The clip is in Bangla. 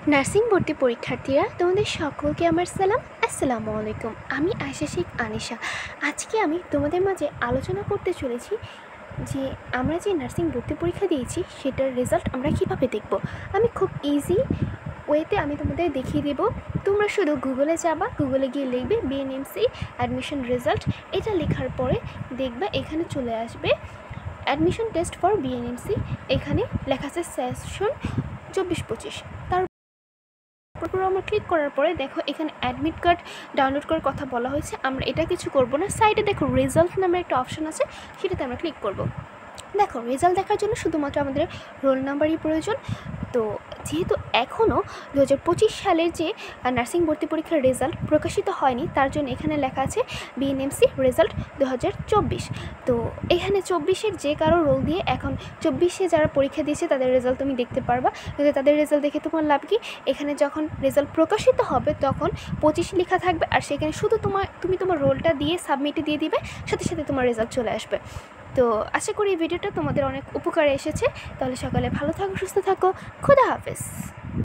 নার্সিং ভর্তি পরীক্ষার্থীরা তোমাদের সকলকে আমার সালাম। আসসালামু আলাইকুম। আমি আয়েশা শেখ আনিশা। আজকে আমি তোমাদের মাঝে আলোচনা করতে চলেছি যে আমরা যে নার্সিং ভর্তি পরীক্ষা দিয়েছি সেটার রেজাল্ট আমরা কীভাবে দেখব। আমি খুব ইজি ওয়েতে আমি তোমাদের দেখিয়ে দেব। তোমরা শুধু গুগলে যাবা, গুগলে গিয়ে লিখবে বিএনএমসি অ্যাডমিশন রেজাল্ট। এটা লেখার পরে দেখবে এখানে চলে আসবে অ্যাডমিশন টেস্ট ফর বিএনএমসি। এখানে লেখা আছে সেশন 24-25। তারপর আমরা ক্লিক করার পরে দেখো এখানে অ্যাডমিট কার্ড ডাউনলোড করার কথা বলা হয়েছে। আমরা এটা কিছু করব না, সাইডে দেখো রেজাল্ট নামে একটা অপশন আছে, সেটাতে আমরা ক্লিক করব। দেখো রেজাল্ট দেখার জন্য শুধুমাত্র আমাদের রোল নাম্বারই প্রয়োজন। তো যেহেতু এখনও 2025 সালের যে নার্সিং ভর্তি পরীক্ষার রেজাল্ট প্রকাশিত হয়নি, তার জন্য এখানে লেখা আছে বিএনএমসি রেজাল্ট 2024। তো এখানে 24-এর যে কারো রোল দিয়ে এখন 24-এ যারা পরীক্ষা দিয়েছে তাদের রেজাল্ট তুমি দেখতে পারবা। কিন্তু তাদের রেজাল্ট দেখে তোমার লাভ কি? এখানে যখন রেজাল্ট প্রকাশিত হবে তখন 25 লেখা থাকবে, আর সেখানে শুধু তুমি তোমার রোলটা দিয়ে সাবমিটে দিয়ে দিবে, সাথে সাথে তোমার রেজাল্ট চলে আসবে। তো আশা করি এই ভিডিওটা তোমাদের অনেক উপকারে এসেছে। তাহলে সকালে ভালো থাকো, সুস্থ থাকো, খোদা হাফেজ।